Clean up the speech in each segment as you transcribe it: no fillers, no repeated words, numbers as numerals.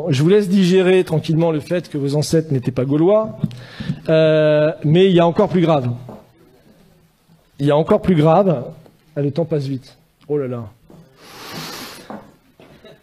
Bon, je vous laisse digérer tranquillement le fait que vos ancêtres n'étaient pas gaulois, mais il y a encore plus grave. Il y a encore plus grave. Ah, le temps passe vite. Oh là là.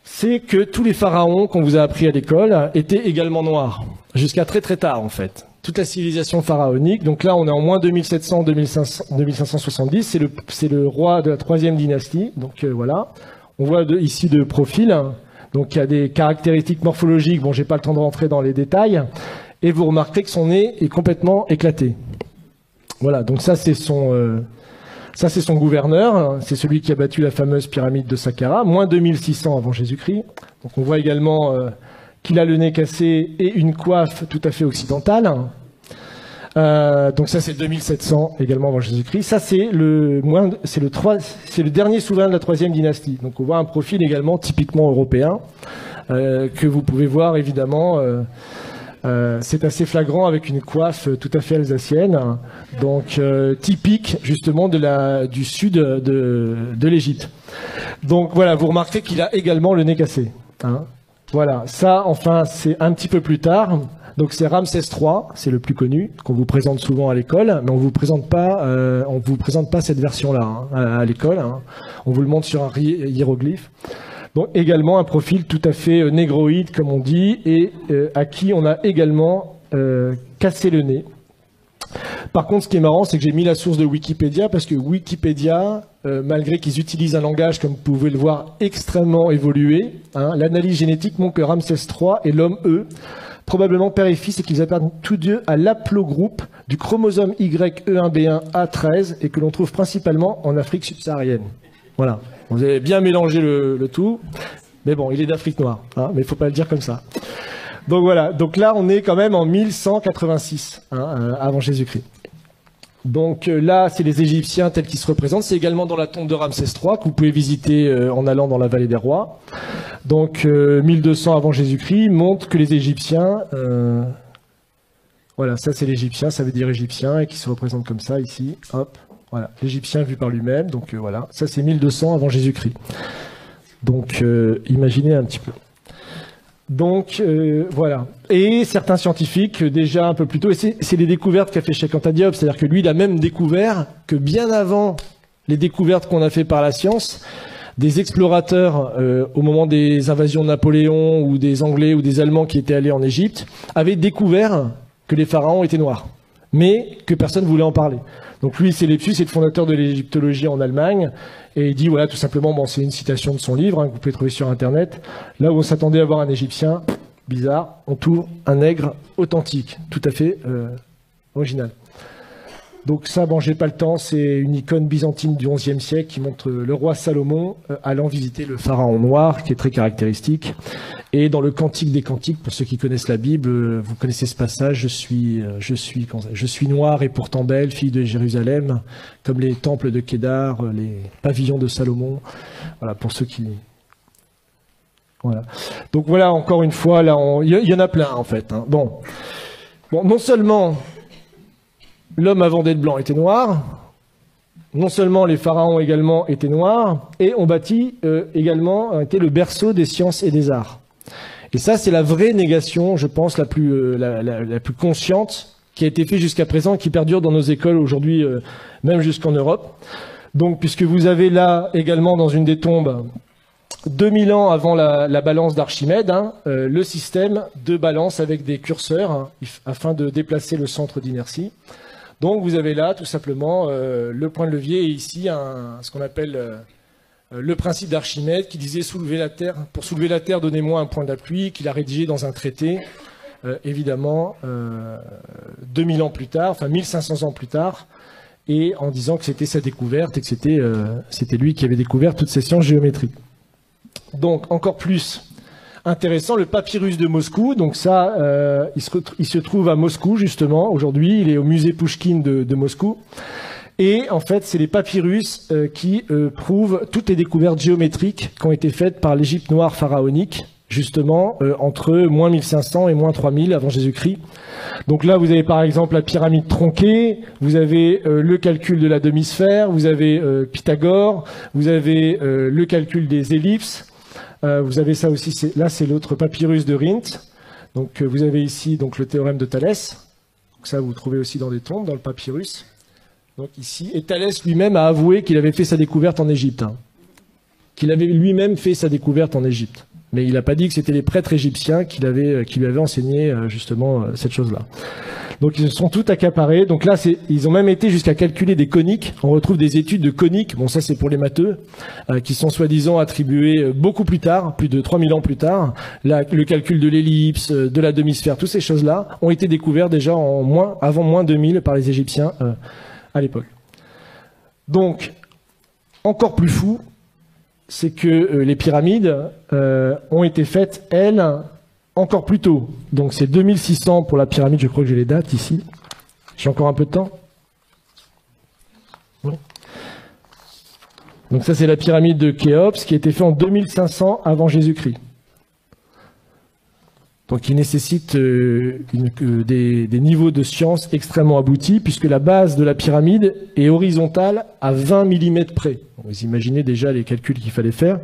C'est que tous les pharaons qu'on vous a appris à l'école étaient également noirs, jusqu'à très très tard en fait. Toute la civilisation pharaonique, donc là on est en moins 2700, 2570, c'est le roi de la 3e dynastie, donc voilà. On voit ici de profil, donc il y a des caractéristiques morphologiques, bon j'ai pas le temps de rentrer dans les détails, et vous remarquerez que son nez est complètement éclaté. Voilà, donc ça c'est son gouverneur, c'est celui qui a battu la fameuse pyramide de Saqqara, moins 2600 avant Jésus-Christ. Donc on voit également qu'il a le nez cassé et une coiffe tout à fait occidentale. Donc ça c'est 2700 également avant Jésus-Christ. Ça c'est le dernier souverain de la 3e dynastie. Donc on voit un profil également typiquement européen que vous pouvez voir évidemment. C'est assez flagrant avec une coiffe tout à fait alsacienne, donc typique justement du sud de l'Égypte. Donc voilà, vous remarquez qu'il a également le nez cassé. Hein. Voilà, ça enfin c'est un petit peu plus tard. Donc c'est Ramsès III, c'est le plus connu, qu'on vous présente souvent à l'école, mais on vous présente pas cette version-là hein, à l'école. Hein. On vous le montre sur un hiéroglyphe. Donc également un profil tout à fait négroïde, comme on dit, et à qui on a également cassé le nez. Par contre, ce qui est marrant, c'est que j'ai mis la source de Wikipédia, parce que Wikipédia, malgré qu'ils utilisent un langage, comme vous pouvez le voir, extrêmement évolué, hein, l'analyse génétique montre que Ramsès III est l'homme E, probablement père et fils, et qu'ils appartiennent tous deux à l'aplogroupe du chromosome YE1B1A13, et que l'on trouve principalement en Afrique subsaharienne. Voilà. Vous avez bien mélangé le tout, mais bon, il est d'Afrique noire, hein, mais il ne faut pas le dire comme ça. Donc voilà, donc là on est quand même en 1186 hein, avant Jésus-Christ. Donc là c'est les Égyptiens tels qu'ils se représentent, c'est également dans la tombe de Ramsès III que vous pouvez visiter en allant dans la vallée des rois. Donc 1200 avant Jésus-Christ montre que les Égyptiens, voilà ça c'est l'Égyptien, ça veut dire Égyptien et qui se représente comme ça ici, hop. Voilà, l'Égyptien vu par lui-même, donc voilà, ça c'est 1200 avant Jésus-Christ. Donc imaginez un petit peu. Donc voilà. Et certains scientifiques, déjà un peu plus tôt, et c'est les découvertes qu'a fait Cheikh Anta Diop, c'est-à-dire que lui, il a même découvert que bien avant les découvertes qu'on a fait par la science, des explorateurs, au moment des invasions de Napoléon, ou des Anglais ou des Allemands qui étaient allés en Égypte, avaient découvert que les pharaons étaient noirs, mais que personne ne voulait en parler. Donc lui, c'est Lepsius, c'est le fondateur de l'égyptologie en Allemagne, et il dit, voilà, tout simplement, bon, c'est une citation de son livre, hein, que vous pouvez trouver sur Internet, là où on s'attendait à voir un Égyptien, bizarre, on trouve un nègre authentique, tout à fait original. Donc ça, bon, j'ai pas le temps, c'est une icône byzantine du XIe siècle qui montre le roi Salomon allant visiter le pharaon noir, qui est très caractéristique. Et dans le Cantique des Cantiques, pour ceux qui connaissent la Bible, vous connaissez ce passage, je suis noire et pourtant belle, fille de Jérusalem, comme les temples de Kédar, les pavillons de Salomon. Voilà, pour ceux qui... Voilà. Donc voilà, encore une fois, là, il y en a plein, en fait. Hein. Bon, non seulement l'homme avant d'être blanc était noir, non seulement les pharaons également étaient noirs, et on bâtit également, était le berceau des sciences et des arts. Et ça, c'est la vraie négation, je pense, la plus consciente qui a été faite jusqu'à présent et qui perdure dans nos écoles aujourd'hui, même jusqu'en Europe. Donc, puisque vous avez là également dans une des tombes, 2000 ans avant la balance d'Archimède, hein, le système de balance avec des curseurs hein, afin de déplacer le centre d'inertie. Donc, vous avez là tout simplement le point de levier et ici ce qu'on appelle... le principe d'Archimède qui disait pour soulever la terre, donnez-moi un point d'appui, qu'il a rédigé dans un traité, évidemment, 2000 ans plus tard, enfin 1500 ans plus tard, et en disant que c'était sa découverte et que c'était lui qui avait découvert toutes ces sciences géométriques. Donc, encore plus intéressant, le papyrus de Moscou, donc ça, il se trouve à Moscou, justement, aujourd'hui, il est au musée Pouchkine de Moscou. Et en fait, c'est les papyrus qui prouvent toutes les découvertes géométriques qui ont été faites par l'Égypte noire pharaonique, justement, entre moins 1500 et moins 3000 avant Jésus-Christ. Donc là, vous avez par exemple la pyramide tronquée, vous avez le calcul de la demi-sphère, vous avez Pythagore, vous avez le calcul des ellipses, Vous avez ça aussi, là c'est l'autre papyrus de Rhind. Donc vous avez ici donc, le théorème de Thalès. Donc, ça vous trouvez aussi dans des tombes, dans le papyrus. Donc ici, et Thalès lui-même a avoué qu'il avait fait sa découverte en Égypte. Hein. Qu'il avait lui-même fait sa découverte en Égypte. Mais il n'a pas dit que c'était les prêtres égyptiens qui lui avaient enseigné justement cette chose-là. Donc ils se sont tout accaparés. Donc là, ils ont même été jusqu'à calculer des coniques. On retrouve des études de coniques, bon ça c'est pour les matheux, qui sont soi-disant attribuées beaucoup plus tard, plus de 3000 ans plus tard. Le calcul de l'ellipse, de la demi-sphère, toutes ces choses-là ont été découvertes déjà avant moins 2000 par les Égyptiens à l'époque. Donc, encore plus fou, c'est que les pyramides ont été faites, elles, encore plus tôt. Donc c'est 2600 pour la pyramide, je crois que j'ai les dates ici. J'ai encore un peu de temps. Oui. Donc ça c'est la pyramide de Khéops qui a été faite en 2500 avant Jésus-Christ. Donc il nécessite des niveaux de science extrêmement aboutis puisque la base de la pyramide est horizontale à 20 mm près. Vous imaginez déjà les calculs qu'il fallait faire.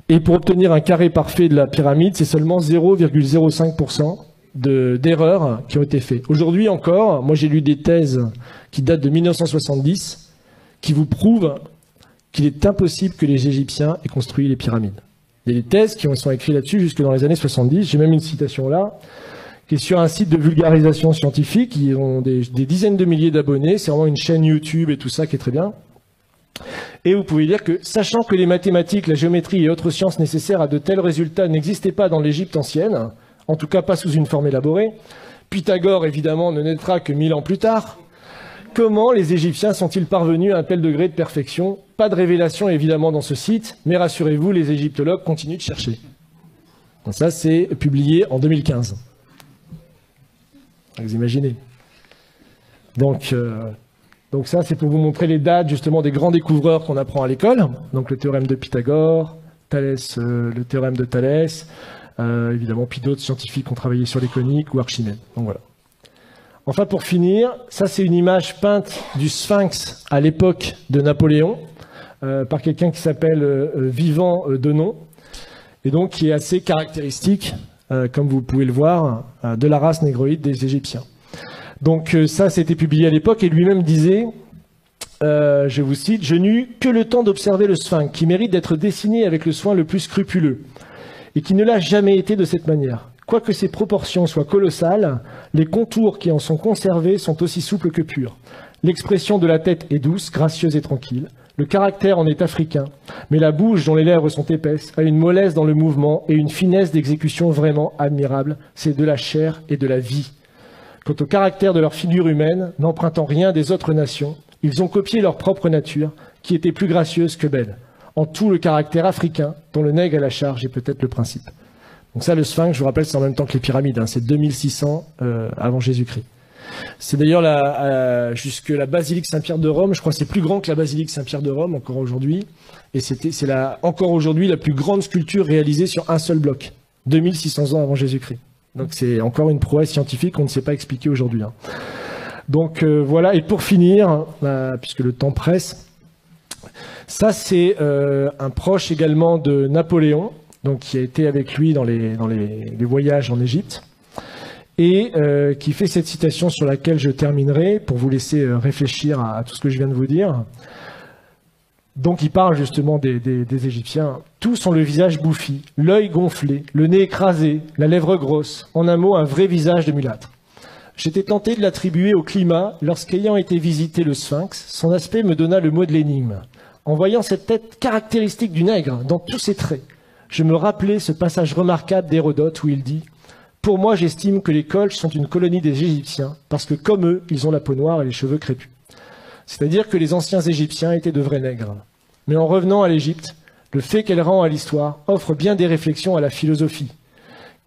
Et pour obtenir un carré parfait de la pyramide, c'est seulement 0,05% d'erreurs qui ont été faites. Aujourd'hui encore, moi j'ai lu des thèses qui datent de 1970 qui vous prouvent qu'il est impossible que les Égyptiens aient construit les pyramides. Il y a des thèses qui sont écrites là-dessus jusque dans les années 70. J'ai même une citation là, qui est sur un site de vulgarisation scientifique. Ils ont des dizaines de milliers d'abonnés. C'est vraiment une chaîne YouTube et tout ça qui est très bien. Et vous pouvez lire que, sachant que les mathématiques, la géométrie et autres sciences nécessaires à de tels résultats n'existaient pas dans l'Égypte ancienne, en tout cas pas sous une forme élaborée, Pythagore évidemment ne naîtra que 1000 ans plus tard, comment les Égyptiens sont-ils parvenus à un tel degré de perfection? Pas de révélation évidemment dans ce site, mais rassurez-vous, les égyptologues continuent de chercher. Donc ça, c'est publié en 2015. Vous imaginez. Donc ça, c'est pour vous montrer les dates justement des grands découvreurs qu'on apprend à l'école. Donc le théorème de Pythagore, Thalès, le théorème de Thalès, évidemment, puis d'autres scientifiques ont travaillé sur les coniques ou Archimède. Donc voilà. Enfin, pour finir, ça c'est une image peinte du Sphinx à l'époque de Napoléon par quelqu'un qui s'appelle Vivant Denon et donc qui est assez caractéristique, comme vous pouvez le voir, de la race négroïde des Égyptiens. Donc ça, c'était publié à l'époque et lui-même disait, je vous cite, « Je n'eus que le temps d'observer le Sphinx qui mérite d'être dessiné avec le soin le plus scrupuleux et qui ne l'a jamais été de cette manière. Quoique ses proportions soient colossales, les contours qui en sont conservés sont aussi souples que purs. L'expression de la tête est douce, gracieuse et tranquille. Le caractère en est africain, mais la bouche dont les lèvres sont épaisses a une mollesse dans le mouvement et une finesse d'exécution vraiment admirable. C'est de la chair et de la vie. Quant au caractère de leur figure humaine, n'empruntant rien des autres nations, ils ont copié leur propre nature, qui était plus gracieuse que belle. En tout le caractère africain, dont le nègre à la charge est peut-être le principe. » Donc ça, le Sphinx, je vous rappelle, c'est en même temps que les pyramides, hein, c'est 2600 avant Jésus-Christ. C'est d'ailleurs jusque la basilique Saint-Pierre de Rome, je crois que c'est plus grand que la basilique Saint-Pierre de Rome encore aujourd'hui, et c'est encore aujourd'hui la plus grande sculpture réalisée sur un seul bloc, 2600 ans avant Jésus-Christ. Donc c'est encore une prouesse scientifique qu'on ne sait pas expliquer aujourd'hui. Hein. Donc voilà, et pour finir, puisque le temps presse, ça c'est un proche également de Napoléon, donc qui a été avec lui dans les voyages en Égypte, et qui fait cette citation sur laquelle je terminerai pour vous laisser réfléchir à tout ce que je viens de vous dire. Donc il parle justement des Égyptiens. Tous ont le visage bouffi, l'œil gonflé, le nez écrasé, la lèvre grosse, en un mot un vrai visage de mulâtre. J'étais tenté de l'attribuer au climat lorsqu'ayant été visiter le Sphinx, son aspect me donna le mot de l'énigme. En voyant cette tête caractéristique du nègre dans tous ses traits, je me rappelais ce passage remarquable d'Hérodote où il dit « Pour moi, j'estime que les Colches sont une colonie des Égyptiens, parce que comme eux, ils ont la peau noire et les cheveux crépus. » C'est-à-dire que les anciens Égyptiens étaient de vrais nègres. Mais en revenant à l'Égypte, le fait qu'elle rend à l'histoire offre bien des réflexions à la philosophie.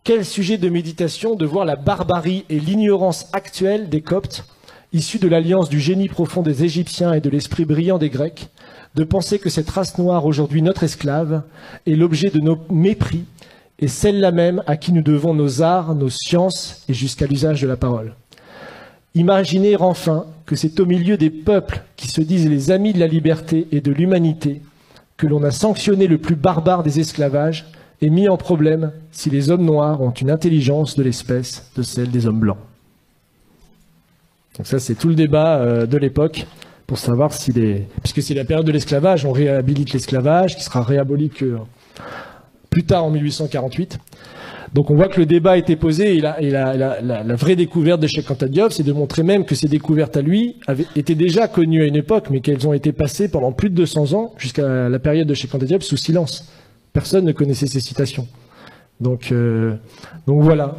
Quel sujet de méditation de voir la barbarie et l'ignorance actuelle des Coptes, issus de l'alliance du génie profond des Égyptiens et de l'esprit brillant des Grecs, de penser que cette race noire, aujourd'hui notre esclave, est l'objet de nos mépris, et celle-là même à qui nous devons nos arts, nos sciences et jusqu'à l'usage de la parole. Imaginez enfin que c'est au milieu des peuples qui se disent les amis de la liberté et de l'humanité que l'on a sanctionné le plus barbare des esclavages, est mis en problème si les hommes noirs ont une intelligence de l'espèce de celle des hommes blancs. Donc ça, c'est tout le débat de l'époque pour savoir si puisque c'est la période de l'esclavage, on réhabilite l'esclavage, qui sera réaboli que plus tard en 1848. Donc on voit que le débat a été posé et la vraie découverte de Cheikh Anta Diop, c'est de montrer même que ces découvertes à lui étaient déjà connues à une époque, mais qu'elles ont été passées pendant plus de 200 ans, jusqu'à la période de Cheikh Anta Diop, sous silence. Personne ne connaissait ces citations. Donc voilà.